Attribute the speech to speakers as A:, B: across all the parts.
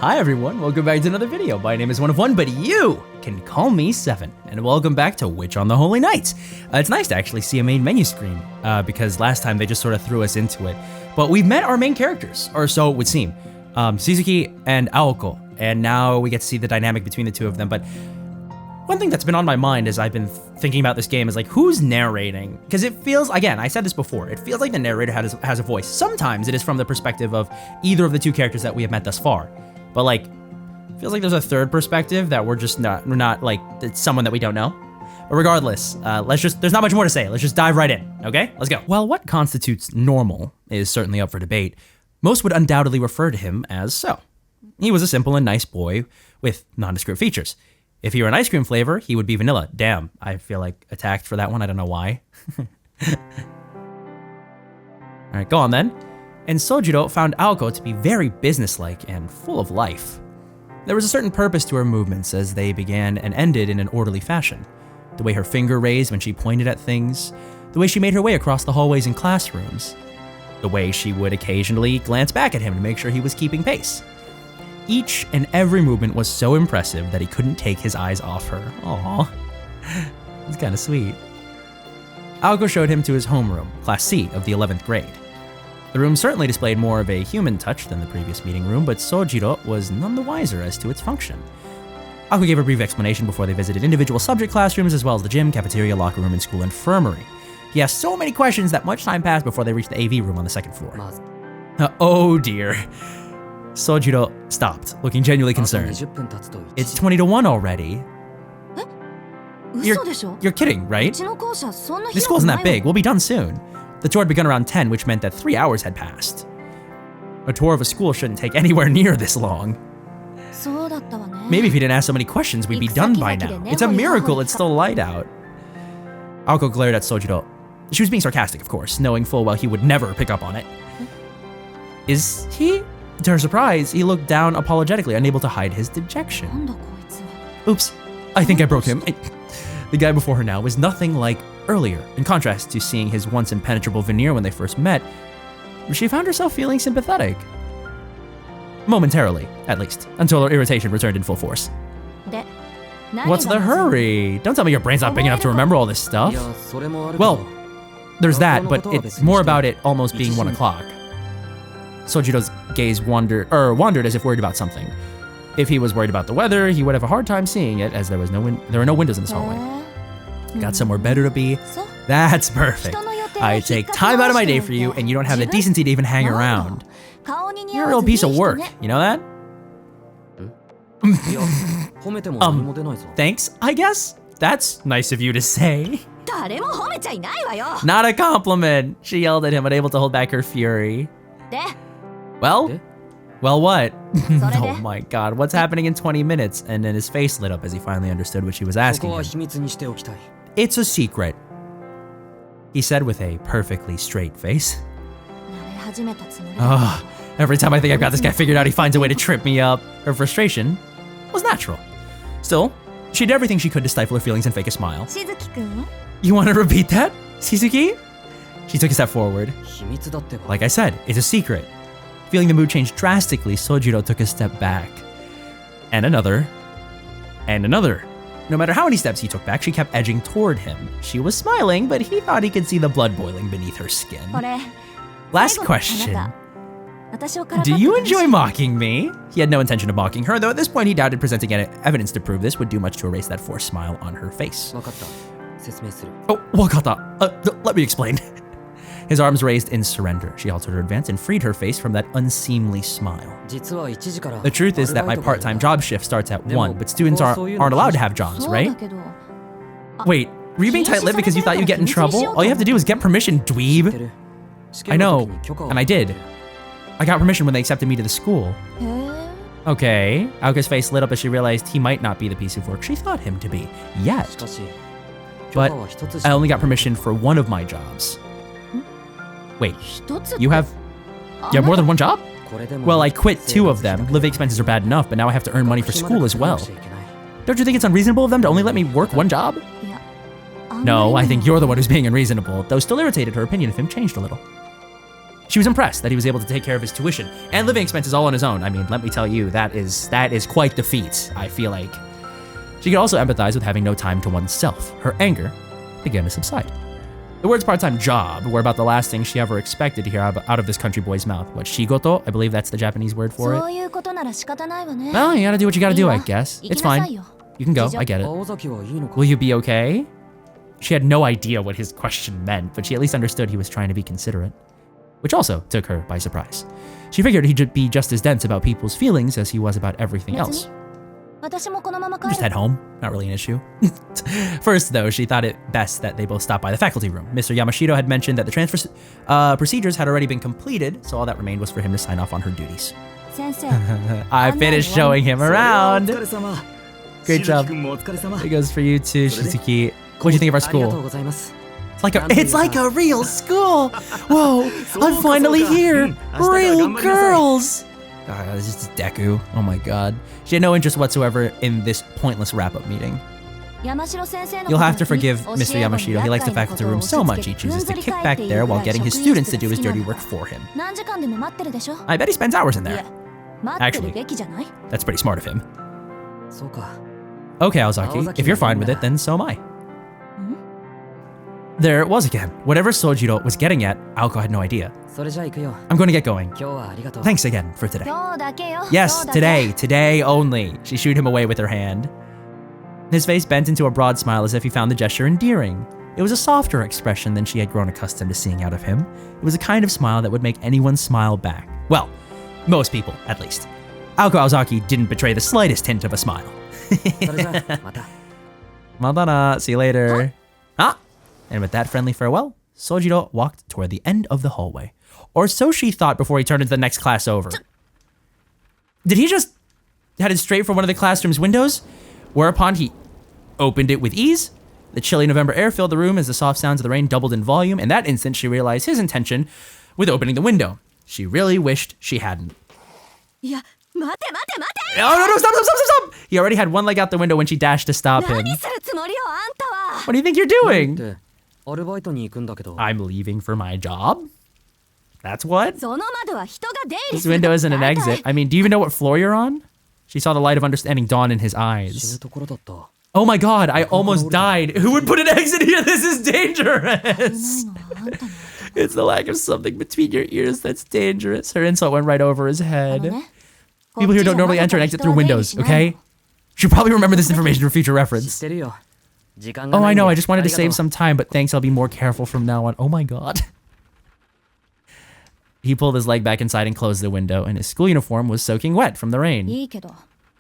A: Hi everyone, welcome back to another video. My name is One of One, but you can call me Seven. And welcome back to Witch on the Holy Nights. It's nice to actually see a main menu screen, because last time they just sort of threw us into it. But we've met our main characters, or so it would seem. Sizuki and Aoko, and now we get to see the dynamic between the two of them. But one thing that's been on my mind as I've been thinking about this game is like, who's narrating? Because it feels, again, I said this before, it feels like the narrator has a voice. Sometimes it is from the perspective of either of the two characters that we have met thus far. But like, it feels like there's a third perspective that we're not like, it's someone that we don't know. But regardless, there's not much more to say. Let's just dive right in, okay? Let's go. While what constitutes normal is certainly up for debate, most would undoubtedly refer to him as so. He was a simple and nice boy with nondescript features. If he were an ice cream flavor, he would be vanilla. Damn, I feel like attacked for that one. I don't know why. All right, go on then. And Sojiro found Aoko to be very businesslike and full of life. There was a certain purpose to her movements as they began and ended in an orderly fashion. The way her finger raised when she pointed at things, the way she made her way across the hallways and classrooms, the way she would occasionally glance back at him to make sure he was keeping pace. Each and every movement was so impressive that he couldn't take his eyes off her. Aww, it's kind of sweet. Aoko showed him to his homeroom, Class C of the 11th grade. The room certainly displayed more of a human touch than the previous meeting room, but Sojiro was none the wiser as to its function. Aoko gave a brief explanation before they visited individual subject classrooms as well as the gym, cafeteria, locker room, and school infirmary. He asked so many questions that much time passed before they reached the AV room on the second floor. Oh dear. Sojiro stopped, looking genuinely concerned. It's 20 to 1 already. You're kidding, right? This school isn't that big. We'll be done soon. The tour had begun around 10, which meant that 3 hours had passed. A tour of a school shouldn't take anywhere near this long. Maybe if he didn't ask so many questions, we'd be done by now. It's a miracle it's still light out. Aoko glared at Sojiro. She was being sarcastic, of course, knowing full well he would never pick up on it. Is he? To her surprise, he looked down apologetically, unable to hide his dejection. Oops, I think I broke him. The guy before her now was nothing like earlier. In contrast to seeing his once impenetrable veneer when they first met, she found herself feeling sympathetic. Momentarily, at least, until her irritation returned in full force. What's the hurry? Don't tell me your brain's not big enough to remember all this stuff. Well, there's that, but it's more about it almost being 1 o'clock. Sojiro's gaze wandered as if worried about something. If he was worried about the weather, he would have a hard time seeing it as there were no windows in this hallway. Got somewhere better to be? That's perfect. I take time out of my day for you, and you don't have the decency to even hang around. You're a real piece of work, you know that? Thanks, I guess? That's nice of you to say. Not a compliment, she yelled at him, unable to hold back her fury. Well, what? Oh my god, what's happening in 20 minutes? And then his face lit up as he finally understood what she was asking him. It's a secret, he said with a perfectly straight face. Every time I think I've got this guy figured out, he finds a way to trip me up. Her frustration was natural. Still, she did everything she could to stifle her feelings and fake a smile. You want to repeat that, Sizuki? She took a step forward. Like I said, it's a secret. Feeling the mood change drastically, Sojiro took a step back. And another. And another. No matter how many steps he took back, she kept edging toward him. She was smiling, but he thought he could see the blood boiling beneath her skin. Last question. Do you enjoy mocking me? He had no intention of mocking her, though at this point he doubted presenting evidence to prove this would do much to erase that forced smile on her face. Oh, wakata. Let me explain. His arms raised in surrender. She halted her advance and freed her face from that unseemly smile. The truth is that my part-time job shift starts at 1, but students aren't allowed to have jobs, right? Wait, were you being tight-lipped because you thought you'd get in trouble? All you have to do is get permission, dweeb. I know, and I did. I got permission when they accepted me to the school. Okay, Aoka's face lit up as she realized he might not be the piece of work she thought him to be, yet. But I only got permission for one of my jobs. Wait, you have more than one job? Well, I quit 2 of them. Living expenses are bad enough, but now I have to earn money for school as well. Don't you think it's unreasonable of them to only let me work 1 job? No, I think you're the one who's being unreasonable, though still irritated, her opinion of him changed a little. She was impressed that he was able to take care of his tuition and living expenses all on his own. I mean, let me tell you, that is quite the feat, I feel like. She could also empathize with having no time to oneself. Her anger began to subside. The words part-time job were about the last thing she ever expected to hear out of this country boy's mouth. What, shigoto? I believe that's the Japanese word for it. Well, you gotta do what you gotta do, I guess. It's fine. You can go, I get it. Will you be okay? She had no idea what his question meant, but she at least understood he was trying to be considerate, which also took her by surprise. She figured he'd be just as dense about people's feelings as he was about everything else. Just head home, not really an issue. First, though, she thought it best that they both stop by the faculty room. Mr. Yamashita had mentioned that the transfer procedures had already been completed, so all that remained was for him to sign off on her duties. I finished showing him around. Great job. It goes for you too, Shizuki. What do you think of our school? It's like a real school. Whoa, I'm finally here. Real girls. This is Deku. Oh my god. She had no interest whatsoever in this pointless wrap-up meeting. You'll have to forgive Mr. Yamashita. He likes the faculty room so much he chooses to kick back there while getting his students to do his dirty work for him. I bet he spends hours in there. Actually, that's pretty smart of him. Okay, Aozaki, if you're fine with it, then so am I. There it was again. Whatever Sojiro was getting at, Aoko had no idea. I'm going to get going. Thanks again for today. Yes, today only. She shooed him away with her hand. His face bent into a broad smile as if he found the gesture endearing. It was a softer expression than she had grown accustomed to seeing out of him. It was a kind of smile that would make anyone smile back. Well, most people, at least. Aoko Aozaki didn't betray the slightest hint of a smile. Madara, see you later. And with that friendly farewell, Sojiro walked toward the end of the hallway. Or so she thought before he turned into the next class over. Did he just headed straight for one of the classroom's windows? Whereupon he opened it with ease. The chilly November air filled the room as the soft sounds of the rain doubled in volume. In that instant, she realized his intention with opening the window. She really wished she hadn't. No, stop! He already had one leg out the window when she dashed to stop him. What do you think you're doing? I'm leaving for my job? That's what? This window isn't an exit. I mean, do you even know what floor you're on? She saw the light of understanding dawn in his eyes. Oh my god, I almost died. Who would put an exit here? This is dangerous. It's the lack of something between your ears that's dangerous. Her insult went right over his head. People here don't normally enter and exit through windows, okay? You should probably remember this information for future reference. Oh, I know, I just wanted to save some time, but thanks, I'll be more careful from now on. Oh my god. He pulled his leg back inside and closed the window, and his school uniform was soaking wet from the rain.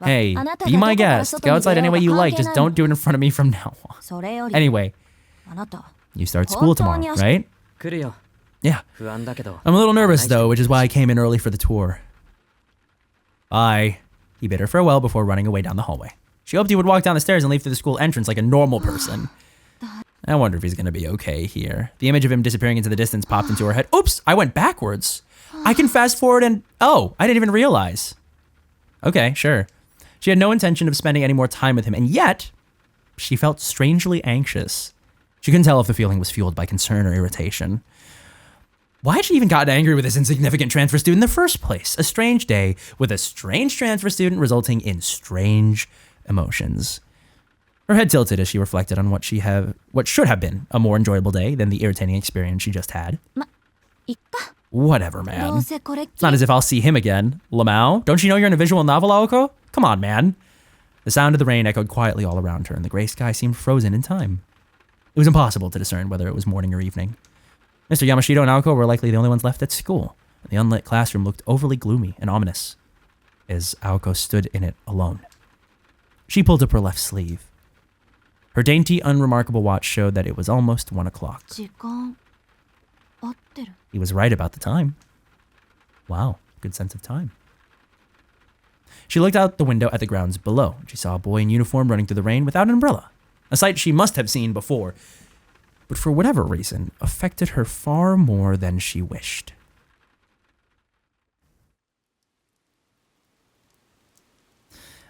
A: Hey, be my guest. Go outside any way you like, just don't do it in front of me from now on. Anyway, you start school tomorrow, right? Yeah. I'm a little nervous though, which is why I came in early for the tour. Bye. He bid her farewell before running away down the hallway. She hoped he would walk down the stairs and leave through the school entrance like a normal person. I wonder if he's gonna be okay here. The image of him disappearing into the distance popped into her head. Oops, I went backwards. I can fast forward and... Oh, I didn't even realize. Okay, sure. She had no intention of spending any more time with him, and yet, she felt strangely anxious. She couldn't tell if the feeling was fueled by concern or irritation. Why had she even gotten angry with this insignificant transfer student in the first place? A strange day with a strange transfer student resulting in strange emotions. Her head tilted as she reflected on what should have been a more enjoyable day than the irritating experience she just had. Whatever, man. It's not as if I'll see him again. Lamau, don't you know you're in a visual novel, Aoko? Come on, man. The sound of the rain echoed quietly all around her, and the gray sky seemed frozen in time. It was impossible to discern whether it was morning or evening. Mr. Yamashita and Aoko were likely the only ones left at school, and the unlit classroom looked overly gloomy and ominous as Aoko stood in it alone. She pulled up her left sleeve. Her dainty, unremarkable watch showed that it was almost 1 o'clock. He was right about the time. Wow, good sense of time. She looked out the window at the grounds below. She saw a boy in uniform running through the rain without an umbrella, a sight she must have seen before, but for whatever reason, affected her far more than she wished.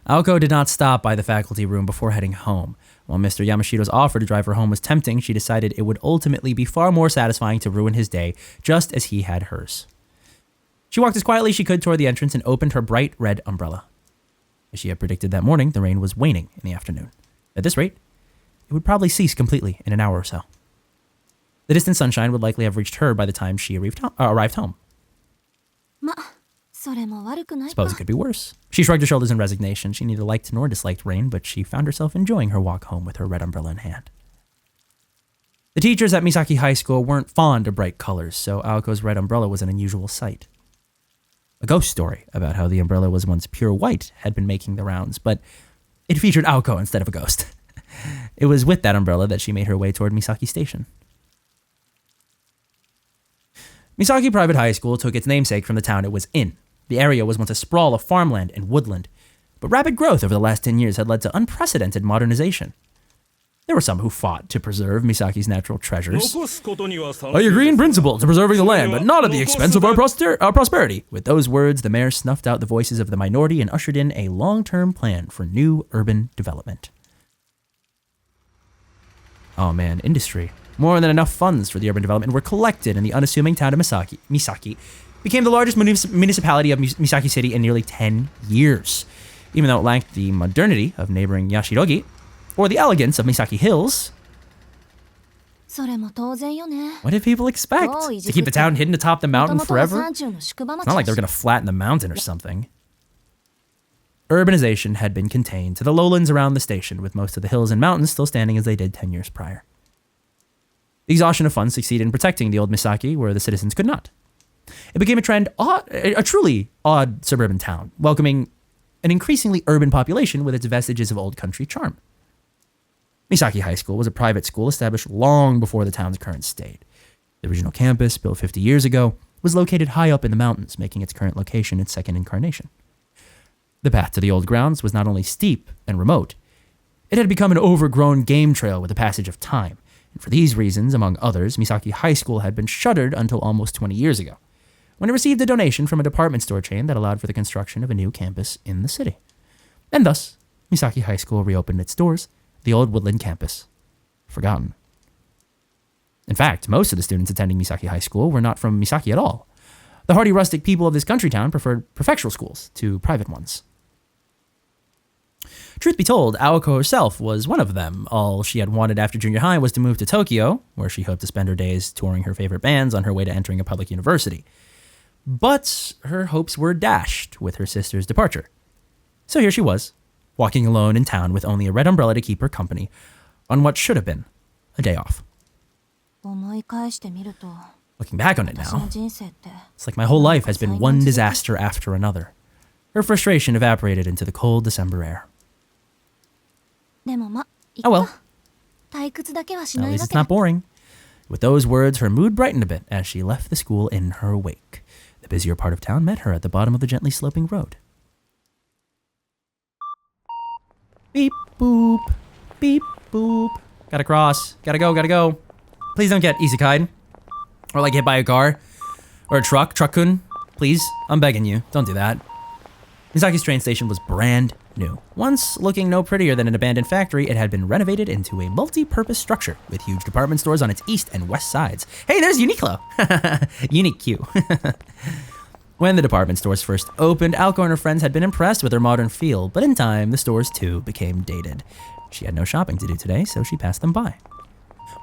A: Aoko did not stop by the faculty room before heading home. While Mr. Yamashita's offer to drive her home was tempting, she decided it would ultimately be far more satisfying to ruin his day, just as he had hers. She walked as quietly as she could toward the entrance and opened her bright red umbrella. As she had predicted that morning, the rain was waning in the afternoon. At this rate, it would probably cease completely in an hour or so. The distant sunshine would likely have reached her by the time she arrived home. Suppose it could be worse. She shrugged her shoulders in resignation. She neither liked nor disliked rain, but she found herself enjoying her walk home with her red umbrella in hand. The teachers at Misaki High School weren't fond of bright colors, so Aoko's red umbrella was an unusual sight. A ghost story about how the umbrella was once pure white had been making the rounds, but it featured Aoko instead of a ghost. It was with that umbrella that she made her way toward Misaki Station. Misaki Private High School took its namesake from the town it was in. The area was once a sprawl of farmland and woodland, but rapid growth over the last 10 years had led to unprecedented modernization. There were some who fought to preserve Misaki's natural treasures. I agree in principle to preserving the land, but not at the expense of our prosperity. With those words, the mayor snuffed out the voices of the minority and ushered in a long-term plan for new urban development. Oh man, industry. More than enough funds for the urban development were collected, and the unassuming town of Misaki became the largest municipality of Misaki City in nearly 10 years. Even though it lacked the modernity of neighboring Yashirogi, or the elegance of Misaki Hills. What did people expect? To keep the town hidden atop the mountain forever? It's not like they're going to flatten the mountain or something. Urbanization had been contained to the lowlands around the station, with most of the hills and mountains still standing as they did 10 years prior. The exhaustion of funds succeeded in protecting the old Misaki where the citizens could not. It became a truly odd suburban town, welcoming an increasingly urban population with its vestiges of old country charm. Misaki High School was a private school established long before the town's current state. The original campus, built 50 years ago, was located high up in the mountains, making its current location its second incarnation. The path to the old grounds was not only steep and remote, it had become an overgrown game trail with the passage of time. And for these reasons, among others, Misaki High School had been shuttered until almost 20 years ago, when it received a donation from a department store chain that allowed for the construction of a new campus in the city. And thus, Misaki High School reopened its doors, the old woodland campus, forgotten. In fact, most of the students attending Misaki High School were not from Misaki at all. The hardy rustic people of this country town preferred prefectural schools to private ones. Truth be told, Aoko herself was one of them. All she had wanted after junior high was to move to Tokyo, where she hoped to spend her days touring her favorite bands on her way to entering a public university. But her hopes were dashed with her sister's departure. So here she was, walking alone in town with only a red umbrella to keep her company on what should have been a day off. Looking back on it now, it's like my whole life has been one disaster after another. Her frustration evaporated into the cold December air. Oh well. At least it's not boring. With those words, her mood brightened a bit as she left the school in her wake. The busier part of town met her at the bottom of the gently sloping road. Beep, boop. Beep, boop. Gotta cross. Gotta go. Please don't get isekai'd. Or like hit by a car. Or a truck-kun. Please, I'm begging you. Don't do that. Misaki's train station was brand new. Once looking no prettier than an abandoned factory, it had been renovated into a multi-purpose structure with huge department stores on its east and west sides. Hey, there's Uniqlo! Uniq. When the department stores first opened, Aoko and her friends had been impressed with their modern feel, but in time, the stores too became dated. She had no shopping to do today, so she passed them by.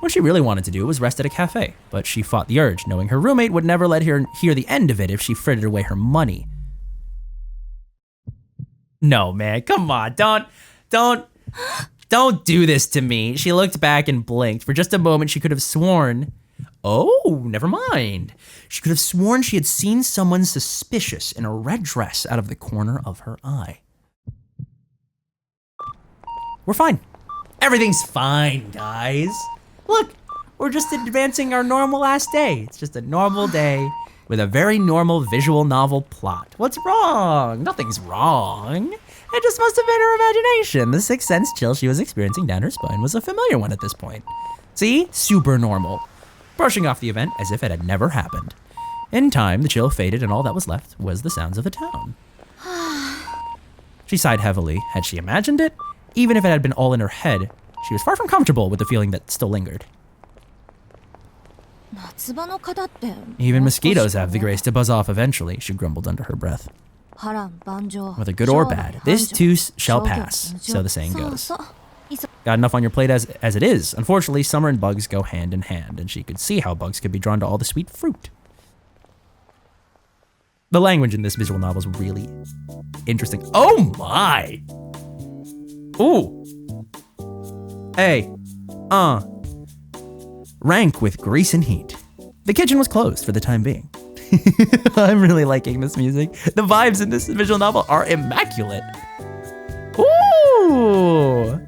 A: What she really wanted to do was rest at a cafe, but she fought the urge, knowing her roommate would never let her hear the end of it if she frittered away her money. No, man, come on, don't do this to me. She looked back and blinked. For just a moment, she could have sworn, oh, never mind. She could have sworn she had seen someone suspicious in a red dress out of the corner of her eye. We're fine. Everything's fine, guys. Look, we're just advancing our normal ass day. It's just a normal day with a very normal visual novel plot. What's wrong? Nothing's wrong. It just must have been her imagination. The sixth sense chill she was experiencing down her spine was a familiar one at this point. See? Super normal. Brushing off the event as if it had never happened. In time, the chill faded and all that was left was the sounds of the town. She sighed heavily. Had she imagined it? Even if it had been all in her head, she was far from comfortable with the feeling that still lingered. Even mosquitoes have the grace to buzz off eventually, she grumbled under her breath. Whether good or bad, this too shall pass, so the saying goes. Got enough on your plate as it is. Unfortunately, summer and bugs go hand in hand, and she could see how bugs could be drawn to all the sweet fruit. The language in this visual novel is really interesting. Oh my! Ooh! Hey. Rank with grease and heat. The kitchen was closed for the time being. I'm really liking this music. The vibes in this visual novel are immaculate. Ooh!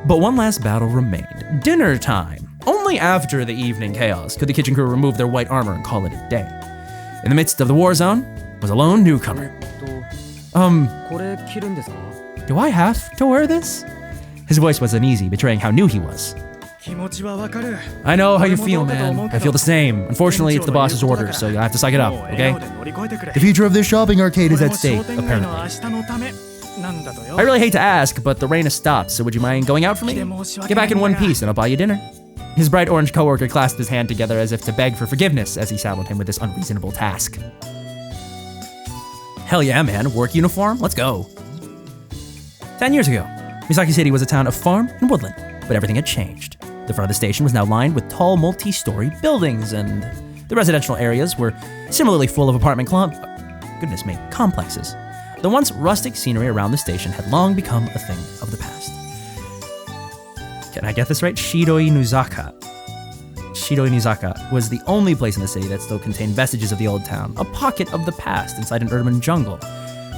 A: But one last battle remained. Dinner time. Only after the evening chaos could the kitchen crew remove their white armor and call it a day. In the midst of the war zone was a lone newcomer. Do I have to wear this? His voice was uneasy, betraying how new he was. I know how you feel, man. I feel the same. Unfortunately, it's the boss's order, so you'll have to suck it up, okay? The future of this shopping arcade is at stake, apparently. I really hate to ask, but the rain has stopped, so would you mind going out for me? Get back in one piece and I'll buy you dinner. His bright orange coworker clasped his hand together as if to beg for forgiveness as he saddled him with this unreasonable task. Hell yeah, man. Work uniform? Let's go. 10 years ago, Misaki City was a town of farm and woodland, but everything had changed. The front of the station was now lined with tall, multi-story buildings, and the residential areas were similarly full of apartment complexes. The once rustic scenery around the station had long become a thing of the past. Can I get this right? Shiroi Nuzaka was the only place in the city that still contained vestiges of the old town, a pocket of the past inside an urban jungle.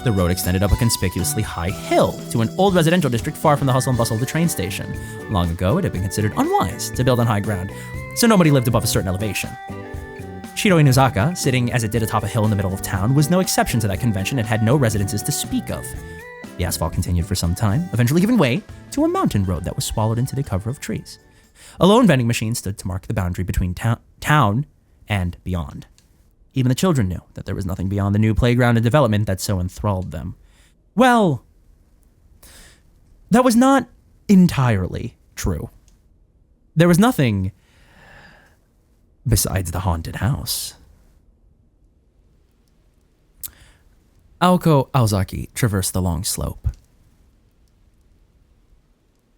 A: The road extended up a conspicuously high hill to an old residential district far from the hustle and bustle of the train station. Long ago, it had been considered unwise to build on high ground, so nobody lived above a certain elevation. Shiroi Nuzaka, sitting as it did atop a hill in the middle of town, was no exception to that convention and had no residences to speak of. The asphalt continued for some time, eventually giving way to a mountain road that was swallowed into the cover of trees. A lone vending machine stood to mark the boundary between town and beyond. Even the children knew that there was nothing beyond the new playground and development that so enthralled them. Well, that was not entirely true. There was nothing besides the haunted house. Aoko Aozaki traversed the long slope.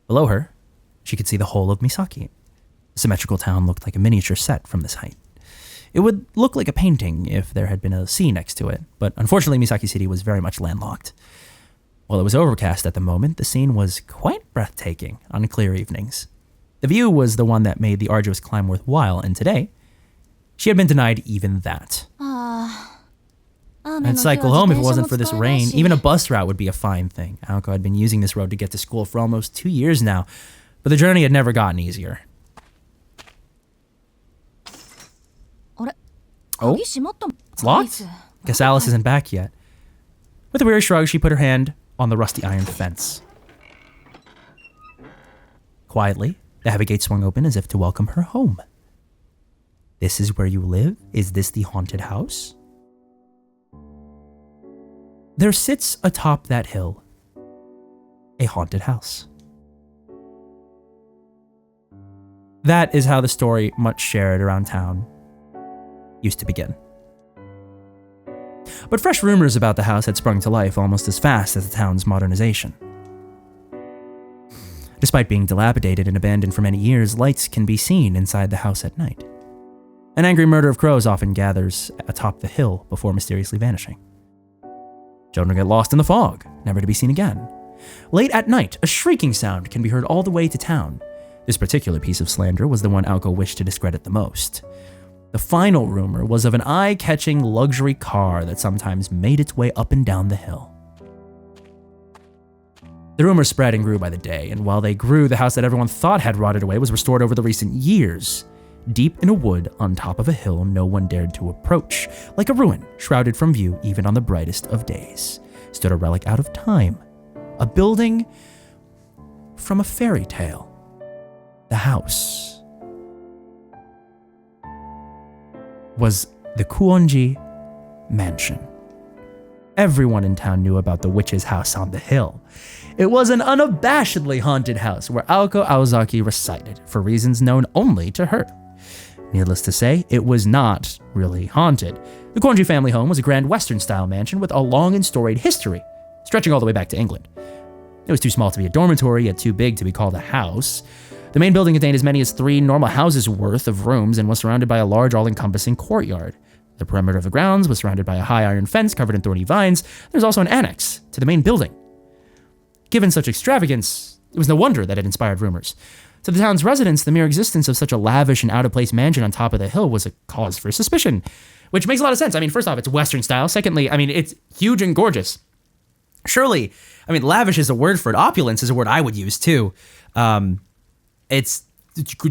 A: Below her, she could see the whole of Misaki. The symmetrical town looked like a miniature set from this height. It would look like a painting if there had been a sea next to it, but unfortunately Misaki City was very much landlocked. While it was overcast at the moment, the scene was quite breathtaking on clear evenings. The view was the one that made the arduous climb worthwhile, and today, she had been denied even that. I'd cycle home if it wasn't for this rain. Even a bus route would be a fine thing. Aoko had been using this road to get to school for almost 2 years now, but the journey had never gotten easier. Oh, it's locked? Guess Alice isn't back yet. With a weary shrug, she put her hand on the rusty iron fence. Quietly, the heavy gate swung open as if to welcome her home. This is where you live? Is this the haunted house? There sits atop that hill a haunted house. That is how the story, much shared around town, used to begin. But fresh rumors about the house had sprung to life almost as fast as the town's modernization. Despite being dilapidated and abandoned for many years, lights can be seen inside the house at night. An angry murder of crows often gathers atop the hill before mysteriously vanishing. Children get lost in the fog, never to be seen again. Late at night, a shrieking sound can be heard all the way to town. This particular piece of slander was the one Aoko wished to discredit the most. The final rumor was of an eye-catching luxury car that sometimes made its way up and down the hill. The rumors spread and grew by the day, and while they grew, the house that everyone thought had rotted away was restored over the recent years. Deep in a wood on top of a hill no one dared to approach, like a ruin shrouded from view even on the brightest of days, stood a relic out of time, a building from a fairy tale. The house was the Kuonji Mansion. Everyone in town knew about the witch's house on the hill. It was an unabashedly haunted house where Aoko Aozaki resided for reasons known only to her. Needless to say, it was not really haunted. The Konji family home was a grand Western-style mansion with a long and storied history, stretching all the way back to England. It was too small to be a dormitory, yet too big to be called a house. The main building contained as many as 3 normal houses worth of rooms and was surrounded by a large all-encompassing courtyard. The perimeter of the grounds was surrounded by a high iron fence covered in thorny vines. There was also an annex to the main building. Given such extravagance, it was no wonder that it inspired rumors. To the town's residents, the mere existence of such a lavish and out-of-place mansion on top of the hill was a cause for suspicion, which makes a lot of sense. I mean, first off, it's Western style. Secondly, I mean, it's huge and gorgeous. Surely, I mean, lavish is a word for it. Opulence is a word I would use too. It's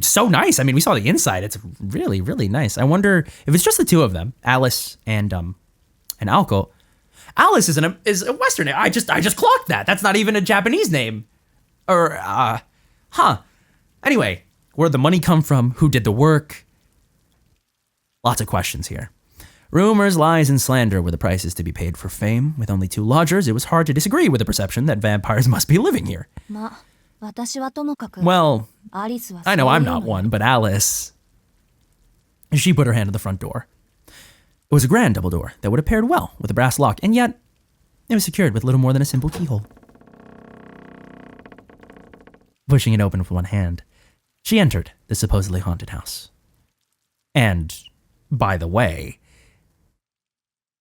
A: so nice. I mean, we saw the inside. It's really, really nice. I wonder if it's just the two of them, Alice and Aoko. Alice is a Western name. I just clocked that. That's not even a Japanese name. Or, Anyway, where'd the money come from? Who did the work? Lots of questions here. Rumors, lies, and slander were the prices to be paid for fame. With only 2 lodgers, it was hard to disagree with the perception that vampires must be living here. Well, I know I'm not one, but Alice... She put her hand on the front door. It was a grand double door that would have paired well with a brass lock, and yet it was secured with little more than a simple keyhole. Pushing it open with one hand, she entered the supposedly haunted house. And, by the way,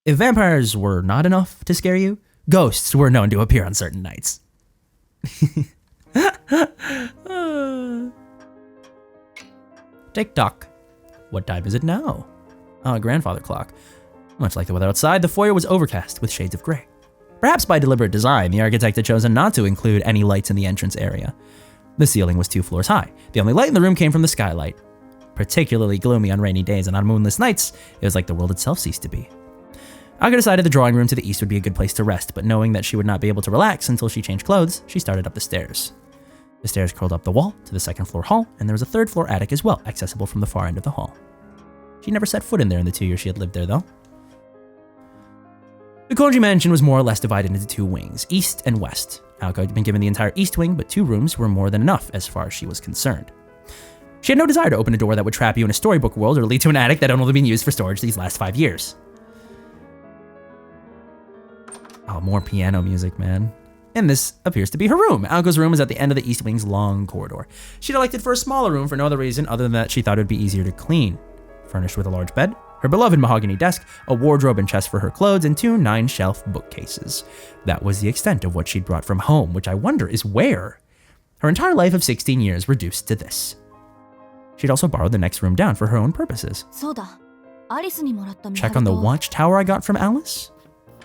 A: if vampires were not enough to scare you, ghosts were known to appear on certain nights. Tick-tock. What time is it now? Oh, a grandfather clock. Much like the weather outside, the foyer was overcast with shades of gray. Perhaps by deliberate design, the architect had chosen not to include any lights in the entrance area. The ceiling was 2 floors high. The only light in the room came from the skylight. Particularly gloomy on rainy days and on moonless nights, it was like the world itself ceased to be. Aoko decided the drawing room to the east would be a good place to rest, but knowing that she would not be able to relax until she changed clothes, she started up the stairs. The stairs curled up the wall to the 2nd floor hall, and there was a 3rd floor attic as well, accessible from the far end of the hall. She never set foot in there in the 2 years she had lived there, though. The Konji mansion was more or less divided into 2 wings, east and west. Aoko had been given the entire east wing, but 2 rooms were more than enough as far as she was concerned. She had no desire to open a door that would trap you in a storybook world or lead to an attic that had only been used for storage these last 5 years. Oh, more piano music, man. And this appears to be her room. Aoko's room is at the end of the east wing's long corridor. She'd elected for a smaller room for no other reason other than that she thought it would be easier to clean. Furnished with a large bed, her beloved mahogany desk, a wardrobe and chest for her clothes, and 2 9-shelf bookcases. That was the extent of what she'd brought from home, which I wonder is where. Her entire life of 16 years reduced to this. She'd also borrowed the next room down for her own purposes. Check on the watchtower I got from Alice?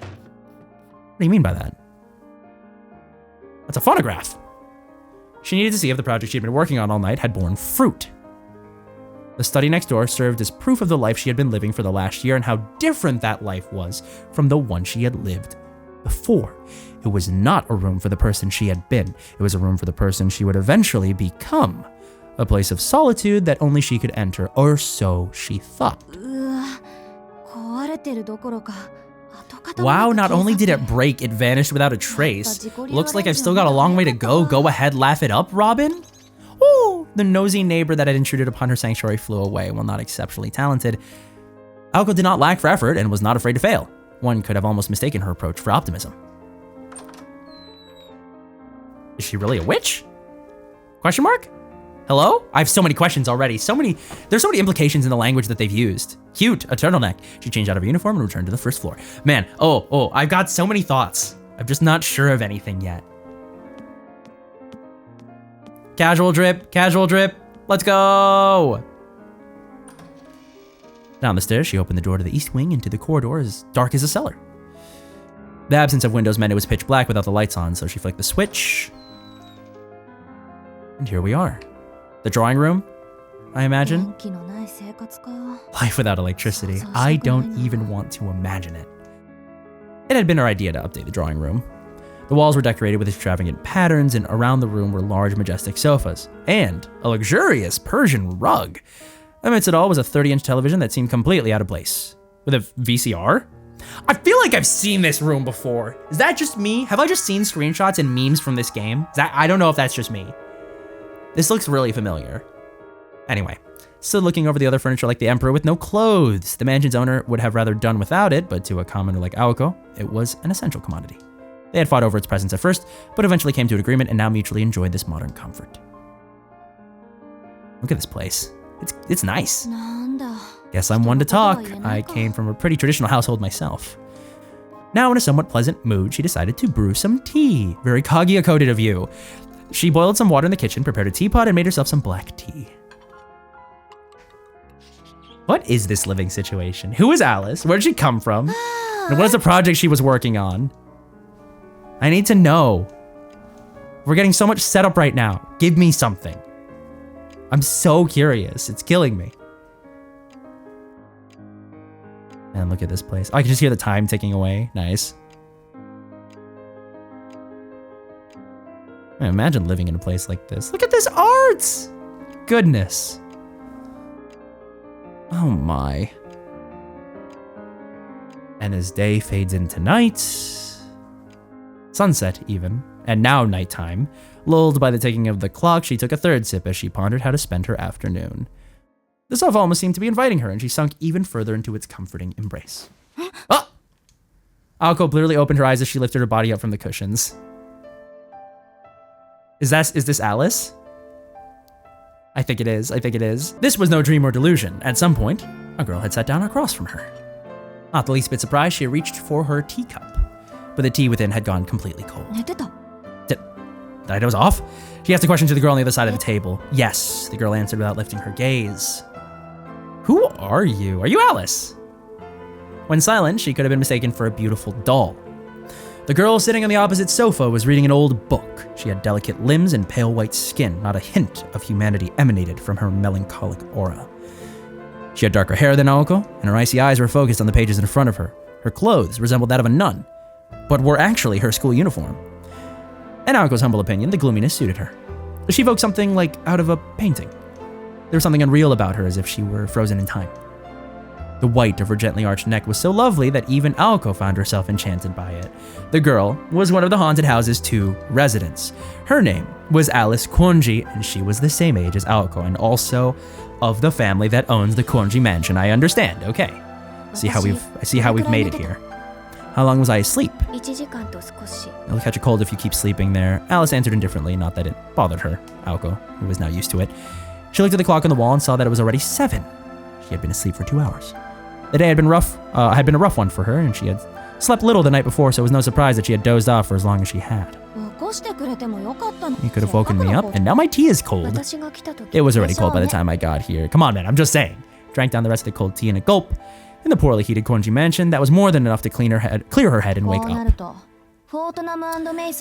A: What do you mean by that? That's a phonograph. She needed to see if the project she'd been working on all night had borne fruit. The study next door served as proof of the life she had been living for the last year and how different that life was from the one she had lived before. It was not a room for the person she had been. It was a room for the person she would eventually become. A place of solitude that only she could enter, or so she thought. Wow, not only did it break, it vanished without a trace. Looks like I've still got a long way to go. Go ahead, laugh it up, Robin. Ooh, the nosy neighbor that had intruded upon her sanctuary flew away. While not exceptionally talented, Aoko did not lack for effort and was not afraid to fail. One could have almost mistaken her approach for optimism. Is she really a witch? Question mark? Hello? I have so many questions already. There's so many implications in the language that they've used. Cute, a turtleneck. She changed out of her uniform and returned to the 1st floor. Man, I've got so many thoughts. I'm just not sure of anything yet. Casual drip, let's go! Down the stairs, she opened the door to the east wing into the corridor as dark as a cellar. The absence of windows meant it was pitch black without the lights on, so she flicked the switch. And here we are. The drawing room, I imagine. Life without electricity. I don't even want to imagine it. It had been her idea to update the drawing room. The walls were decorated with extravagant patterns, and around the room were large, majestic sofas, and a luxurious Persian rug. Amidst it all was a 30-inch television that seemed completely out of place. With a VCR? I feel like I've seen this room before. Is that just me? Have I just seen screenshots and memes from this game? I don't know if that's just me. This looks really familiar. Anyway, stood looking over the other furniture like the emperor with no clothes. The mansion's owner would have rather done without it, but to a commoner like Aoko, it was an essential commodity. They had fought over its presence at first, but eventually came to an agreement and now mutually enjoyed this modern comfort. Look at this place. It's nice. Guess I'm one to talk. I came from a pretty traditional household myself. Now in a somewhat pleasant mood, she decided to brew some tea. Very Kaguya-coded of you. She boiled some water in the kitchen, prepared a teapot, and made herself some black tea. What is this living situation? Who is Alice? Where did she come from? And what is the project she was working on? I need to know. We're getting so much setup right now. Give me something. I'm so curious. It's killing me. And look at this place. Oh, I can just hear the time ticking away. Nice. I imagine living in a place like this. Look at this art! Goodness. Oh my. And as day fades into night, sunset even, and now nighttime, lulled by the ticking of the clock, she took a third sip as she pondered how to spend her afternoon. The sofa almost seemed to be inviting her, and she sunk even further into its comforting embrace. Ah! Aoko blurrily opened her eyes as she lifted her body up from the cushions. Is this Alice? I think it is. This was no dream or delusion. At some point, a girl had sat down across from her. Not the least bit surprised, she reached for her teacup, but the tea within had gone completely cold. Did I doze off? She asked a question to the girl on the other side of the table. Yes, the girl answered without lifting her gaze. Who are you? Are you Alice? When silent, she could have been mistaken for a beautiful doll. The girl sitting on the opposite sofa was reading an old book. She had delicate limbs and pale white skin. Not a hint of humanity emanated from her melancholic aura. She had darker hair than Aoko, and her icy eyes were focused on the pages in front of her. Her clothes resembled that of a nun, but were actually her school uniform. In Aoko's humble opinion, the gloominess suited her. She evoked something like out of a painting. There was something unreal about her, as if she were frozen in time. The white of her gently arched neck was so lovely that even Aoko found herself enchanted by it. The girl was one of the haunted house's 2 residents. Her name was Alice Konji, and she was the same age as Aoko, and also of the family that owns the Konji mansion. I understand, okay. I see how we've made it here. How long was I asleep? It'll catch a cold if you keep sleeping there. Alice answered indifferently, not that it bothered her. Aoko, who was now used to it. She looked at the clock on the wall and saw that it was already 7. She had been asleep for 2 hours. The day had been a rough one for her, and she had slept little the night before, so it was no surprise that she had dozed off for as long as she had. You could have woken me up, and now my tea is cold. It was already cold by the time I got here. Come on, man, I'm just saying. Drank down the rest of the cold tea in a gulp. In the poorly heated Konji mansion, that was more than enough to clear her head and wake up.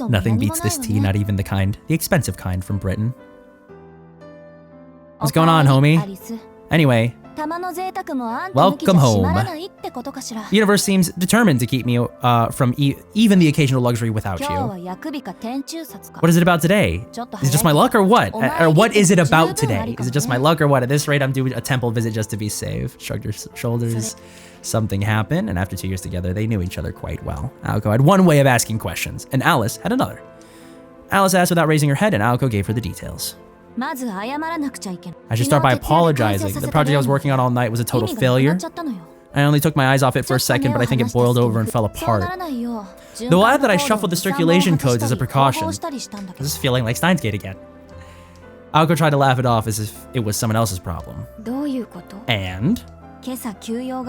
A: Nothing beats this tea, not even the expensive kind from Britain. What's going on, homie? Anyway, welcome home. The universe seems determined to keep me from even the occasional luxury without you. What is it about today? Is it just my luck or what? Or what is it about today? Is it just my luck or what? At this rate, I'm doing a temple visit just to be safe. Shrugged her shoulders. Something happened, and after 2 years together, they knew each other quite well. Aoko had one way of asking questions, and Alice had another. Alice asked without raising her head, and Aoko gave her the details. I should start by apologizing. The project I was working on all night was a total failure. I only took my eyes off it for a second, but I think it boiled over and fell apart. Though I'll add that I shuffled the circulation codes as a precaution. This is feeling like Steins Gate again. Aoko tried to laugh it off as if it was someone else's problem. And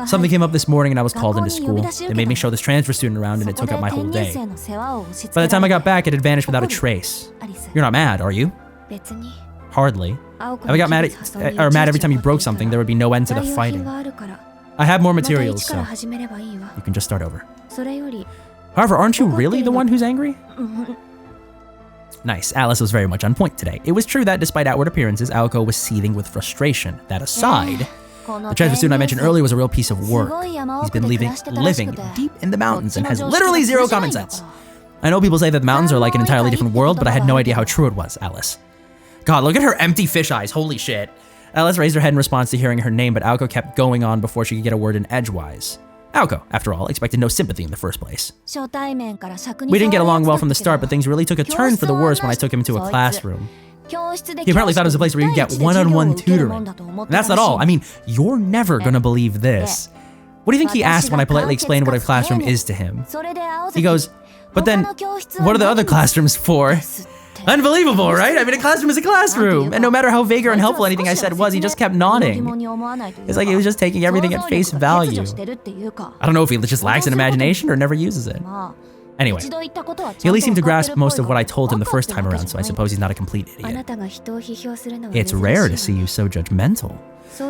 A: something came up this morning and I was called into school. They made me show this transfer student around and it took up my whole day. By the time I got back, it had vanished without a trace. You're not mad, are you? Hardly. If I got mad every time you broke something, there would be no end to the fighting. I have more materials, so you can just start over. However, aren't you really the one who's angry? Nice. Alice was very much on point today. It was true that despite outward appearances, Aoko was seething with frustration. That aside, the transfer student I mentioned earlier was a real piece of work. He's been living deep in the mountains and has literally zero common sense. I know people say that the mountains are like an entirely different world, but I had no idea how true it was, Alice. God, look at her empty fish eyes. Holy shit. Alice raised her head in response to hearing her name, but Aoko kept going on before she could get a word in edgewise. Aoko, after all, expected no sympathy in the first place.
B: 初対面から尺に
A: We didn't get
B: 触る
A: along
B: やつだ
A: well
B: った
A: from the
B: けど
A: start, but things really took a turn for the worse when I took him into a classroom.
B: 教室で
A: He apparently thought it was a place where you get one-on-one tutoring. And that's not all. I mean, you're never gonna believe this. What do you think he asked when I politely explained what a classroom is to him? He goes, but then, what are the other classrooms for? Unbelievable, right? I mean, a classroom is a classroom. And no matter how vague or unhelpful anything I said was, he just kept nodding. It's like he was just taking everything at face value. I don't know if he just lacks an imagination or never uses it. Anyway, he at least seemed to grasp most of what I told him the first time around, so I suppose he's not a complete idiot. It's rare to see you so judgmental.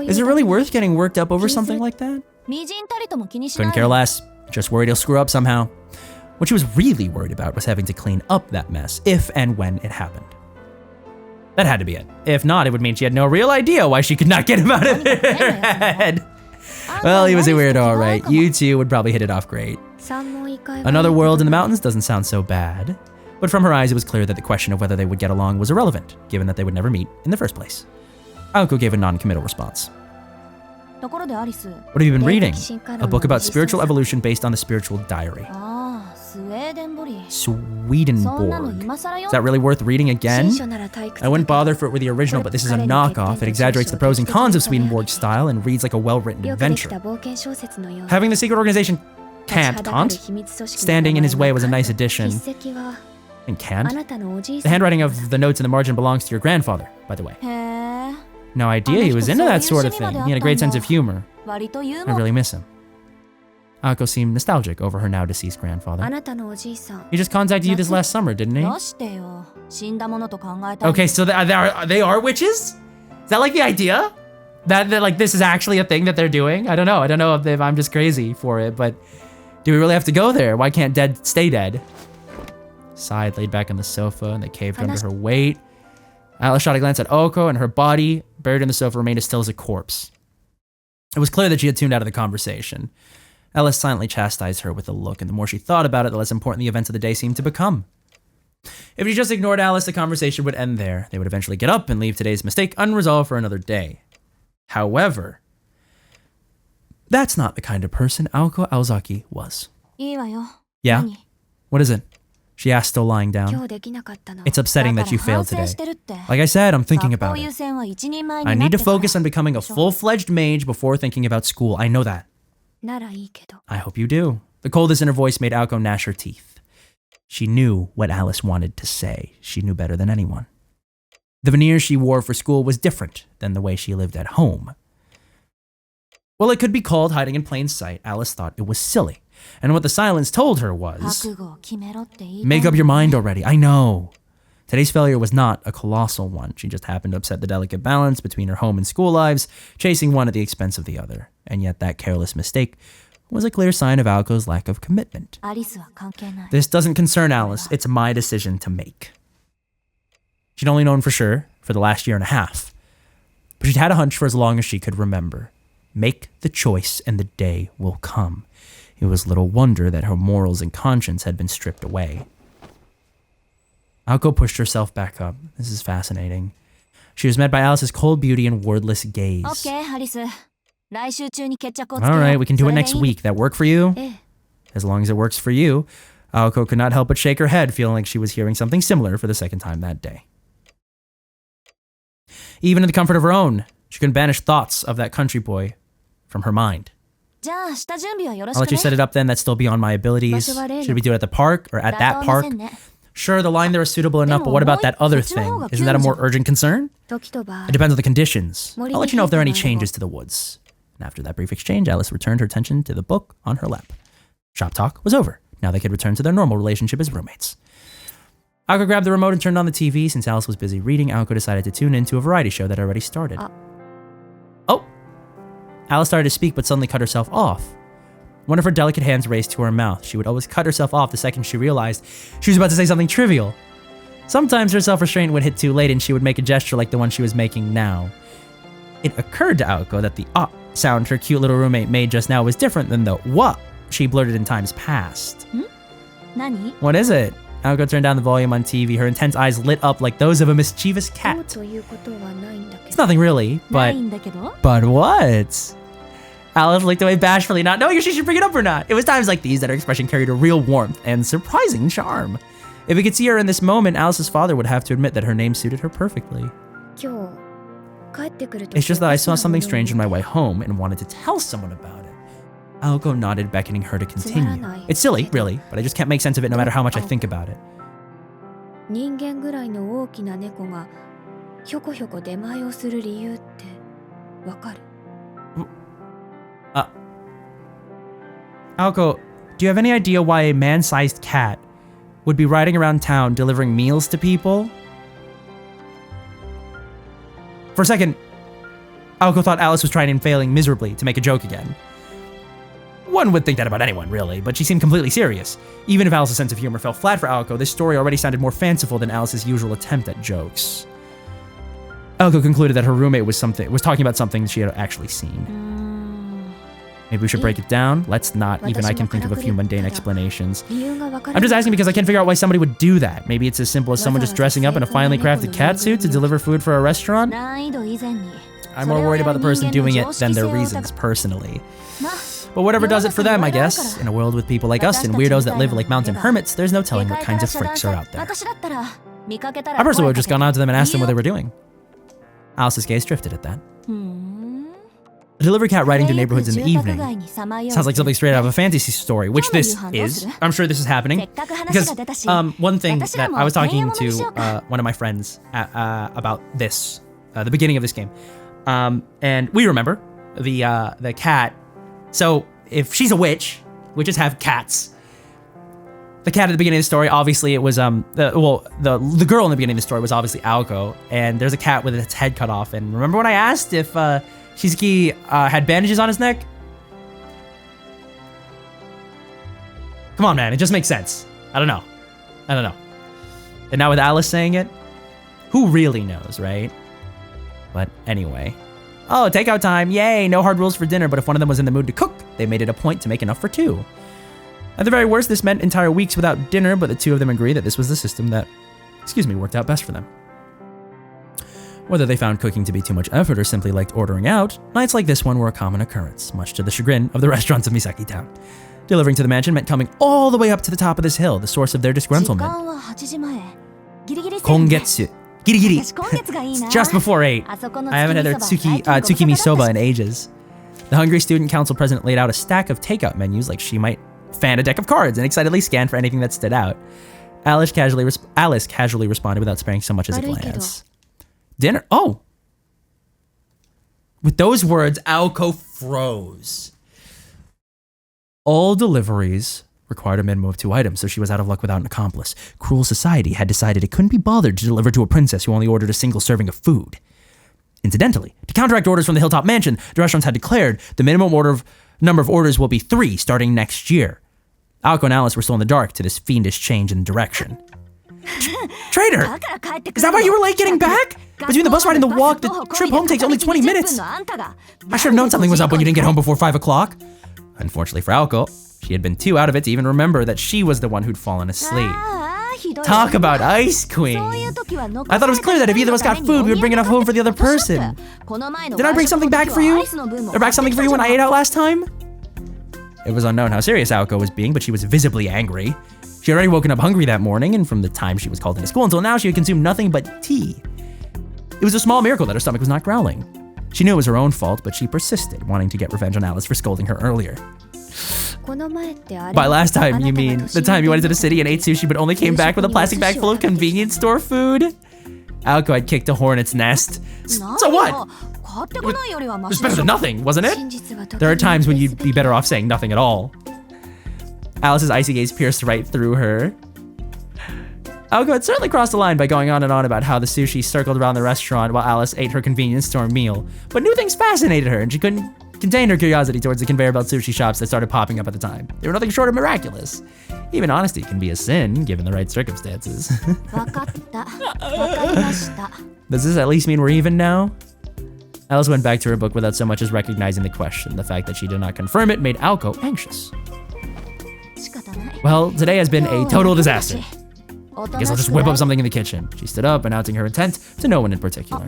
A: Is it really worth getting worked up over something like that? Couldn't care less. Just worried he'll screw up somehow. What she was really worried about was having to clean up that mess, if and when it happened. That had to be it. If not, it would mean she had no real idea why she could not get him out of her head. Well, he was a weirdo, alright. You two would probably hit it off great. Another world in the mountains doesn't sound so bad. But from her eyes, it was clear that the question of whether they would get along was irrelevant, given that they would never meet in the first place. Aoko gave a non-committal response. What have you been reading? A book about spiritual evolution based on the spiritual diary. Swedenborg. Is that really worth reading again? I wouldn't bother for it with the original, but this is a knockoff. It exaggerates the pros and cons of Swedenborg's style and reads like a well-written adventure. Having the secret organization Kant standing in his way was a nice addition. And Kant? The handwriting of the notes in the margin belongs to your grandfather, by the way. No idea he was into that sort of thing. He had a great sense of humor. I really miss him. Aoko seemed nostalgic over her now-deceased grandfather. He just contacted you this last summer, didn't he? Okay, so they are witches? Is that like the idea? That like this is actually a thing that they're doing? I don't know. I don't know if I'm just crazy for it, but do we really have to go there? Why can't dead stay dead? Sighed, laid back on the sofa, and they caved under her weight. Alice shot a glance at Aoko, and her body, buried in the sofa, remained as still as a corpse. It was clear that she had tuned out of the conversation. Alice silently chastised her with a look, and the more she thought about it, the less important the events of the day seemed to become. If she just ignored Alice, the conversation would end there. They would eventually get up and leave today's mistake unresolved for another day. However, that's not the kind of person Aoko Aozaki was. Yeah? What is it? She asked, still lying down. It's upsetting that you failed today. Like I said, I'm thinking about it. I need to focus on becoming a full-fledged mage before thinking about school. I know that. I hope you do. The coldness in her voice made Aoko gnash her teeth. She knew what Alice wanted to say. She knew better than anyone. The veneer she wore for school was different than the way she lived at home. Well, it could be called hiding in plain sight. Alice thought it was silly. And what the silence told her was, make up your mind already. I know. Today's failure was not a colossal one. She just happened to upset the delicate balance between her home and school lives, chasing one at the expense of the other. And yet that careless mistake was a clear sign of Aoko's lack of commitment. This doesn't concern Alice. It's my decision to make. She'd only known for sure for the last year and a half, but she'd had a hunch for as long as she could remember. Make the choice and the day will come. It was little wonder that her morals and conscience had been stripped away. Aoko pushed herself back up. This is fascinating. She was met by Alice's cold beauty and wordless gaze. Alright, we can do it next week. That work for you? As long as it works for you. Aoko could not help but shake her head, feeling like she was hearing something similar for the second time that day. Even in the comfort of her own, she couldn't banish thoughts of that country boy from her mind. I'll let you set it up then. That's still beyond my abilities. Should we do it at the park or at that park? Sure, the line there is suitable enough, but what about that other thing? Isn't that a more urgent concern? It depends on the conditions. I'll let you know if there are any changes to the woods. And after that brief exchange, Alice returned her attention to the book on her lap. Shop talk was over. Now they could return to their normal relationship as roommates. Aoko grabbed the remote and turned on the TV. Since Alice was busy reading, Aoko decided to tune into a variety show that already started. Oh! Alice started to speak but suddenly cut herself off. One of her delicate hands raced to her mouth. She would always cut herself off the second she realized she was about to say something trivial. Sometimes her self-restraint would hit too late and she would make a gesture like the one she was making now. It occurred to Aoko that the sound her cute little roommate made just now was different than the what she blurted in times past. What is it? Aoko turned down the volume on TV. Her intense eyes lit up like those of a mischievous cat. It's nothing really, but what? Alice looked away bashfully, not knowing if she should bring it up or not. It was times like these that her expression carried a real warmth and surprising charm. If we could see her in this moment, Alice's father would have to admit that her name suited her perfectly. It's just that I saw something strange on my way home and wanted to tell someone about it. Aoko nodded, beckoning her to continue. It's silly, really, but I just can't make sense of it no matter how much I think about it. Aoko, do you have any idea why a man-sized cat would be riding around town delivering meals to people? For a second, Aoko thought Alice was trying and failing miserably to make a joke again. One would think that about anyone, really, but she seemed completely serious. Even if Alice's sense of humor fell flat for Aoko, this story already sounded more fanciful than Alice's usual attempt at jokes. Aoko concluded that her roommate was talking about something she had actually seen. Maybe we should break it down? Let's not. Even I can think of a few mundane explanations. I'm just asking because I can't figure out why somebody would do that. Maybe it's as simple as someone just dressing up in a finely crafted cat suit to deliver food for a restaurant? I'm more worried about the person doing it than their reasons, personally. But whatever does it for them, I guess. In a world with people like us and weirdos that live like mountain hermits, there's no telling what kinds of freaks are out there. I personally would have just gone out to them and asked them what they were doing. Alice's gaze drifted at that. A delivery cat riding through neighborhoods in the evening. Sounds like something straight out of a fantasy story, which this is. I'm sure this is happening. Because one thing that I was talking to one of my friends about this, the beginning of this game, and we remember the cat. So if she's a witch, witches have cats. The cat at the beginning of the story, obviously it was the girl in the beginning of the story was obviously Aoko, and there's a cat with its head cut off. And remember when I asked if Sizuki had bandages on his neck? Come on, man, it just makes sense. I don't know. And now with Alice saying it, who really knows, right? But anyway. Oh, takeout time, yay, no hard rules for dinner, but if one of them was in the mood to cook, they made it a point to make enough for two. At the very worst, this meant entire weeks without dinner, but the two of them agree that this was the system that, worked out best for them. Whether they found cooking to be too much effort or simply liked ordering out, nights like this one were a common occurrence, much to the chagrin of the restaurants of Misaki Town. Delivering to the mansion meant coming all the way up to the top of this hill, the source of their disgruntlement. Kongetsu. Giri-giri. It's just before 8. I haven't had their tsukimi soba in ages. The Hungry Student Council president laid out a stack of takeout menus like she might fan a deck of cards and excitedly scanned for anything that stood out. Alice casually responded without sparing so much as a glance. Dinner? Oh! With those words, Aoko froze. All deliveries required a minimum of 2 items, so she was out of luck without an accomplice. Cruel society had decided it couldn't be bothered to deliver to a princess who only ordered a single serving of food. Incidentally, to counteract orders from the Hilltop Mansion, the restaurants had declared the minimum number of orders will be 3 starting next year. Aoko and Alice were still in the dark to this fiendish change in direction. Traitor! Is that why you were late getting back? Between the bus ride and the walk, the trip home takes only 20 minutes. I should have known something was up when you didn't get home before 5 o'clock. Unfortunately for Aoko, she had been too out of it to even remember that she was the one who'd fallen asleep. Talk about Ice Queen. I thought it was clear that if either of us got food, we would bring enough home for the other person. Did I bring something back for you? Or back something for you when I ate out last time? It was unknown how serious Aoko was being, but she was visibly angry. She had already woken up hungry that morning, and from the time she was called into school until now, she had consumed nothing but tea. It was a small miracle that her stomach was not growling. She knew it was her own fault, but she persisted, wanting to get revenge on Alice for scolding her earlier. By last time, you mean the time you went into the city and ate sushi but only came back with a plastic bag full of convenience store food? Aoko had kicked a hornet's nest. So what? It was better than nothing, wasn't it? There are times when you'd be better off saying nothing at all. Alice's icy gaze pierced right through her. Aoko had certainly crossed the line by going on and on about how the sushi circled around the restaurant while Alice ate her convenience store meal. But new things fascinated her, and she couldn't contain her curiosity towards the conveyor belt sushi shops that started popping up at the time. They were nothing short of miraculous. Even honesty can be a sin, given the right circumstances. Does this at least mean we're even now? Alice went back to her book without so much as recognizing the question. The fact that she did not confirm it made Aoko anxious. Well, today has been a total disaster. I guess I'll just whip up something in the kitchen. She stood up, announcing her intent to no one in particular.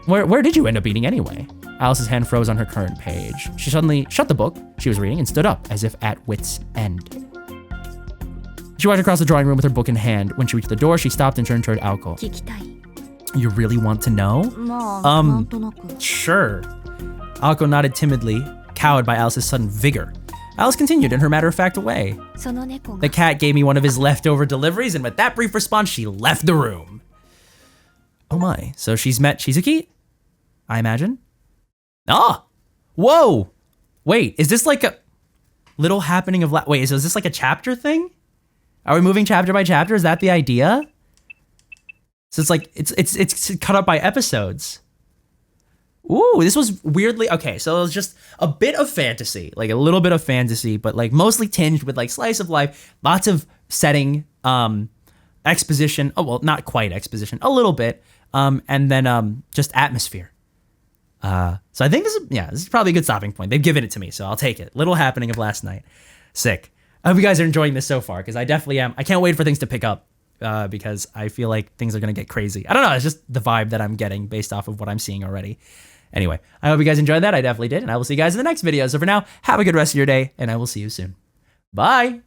A: Where did you end up eating anyway? Alice's hand froze on her current page. She suddenly shut the book she was reading and stood up, as if at wit's end. She walked across the drawing room with her book in hand. When she reached the door, she stopped and turned toward Aoko.
B: 聞きたい。
A: You really want to know?
B: まあ、なんとなく。
A: Sure. Aoko nodded timidly, cowed by Alice's sudden vigor. Alice continued in her matter-of-fact way.
B: その猫
A: The
B: が
A: cat gave me one of his leftover deliveries, and with that brief response, she left the room. Oh my, so she's met Sizuki? I imagine? Ah! Whoa! Wait, is this like a little happening of wait, is this like a chapter thing? Are we moving chapter by chapter? Is that the idea? So it's like, it's cut up by episodes. Ooh, this was weirdly, okay, so it was just a bit of fantasy, like a little bit of fantasy, but like mostly tinged with like slice of life, lots of setting, exposition, oh, well, not quite exposition, a little bit, and then just atmosphere. So I think this is probably a good stopping point. They've given it to me, so I'll take it. Little happening of last night. Sick. I hope you guys are enjoying this so far, because I definitely am. I can't wait for things to pick up, because I feel like things are going to get crazy. I don't know, it's just the vibe that I'm getting based off of what I'm seeing already. Anyway, I hope you guys enjoyed that. I definitely did, and I will see you guys in the next video. So for now, have a good rest of your day, and I will see you soon. Bye!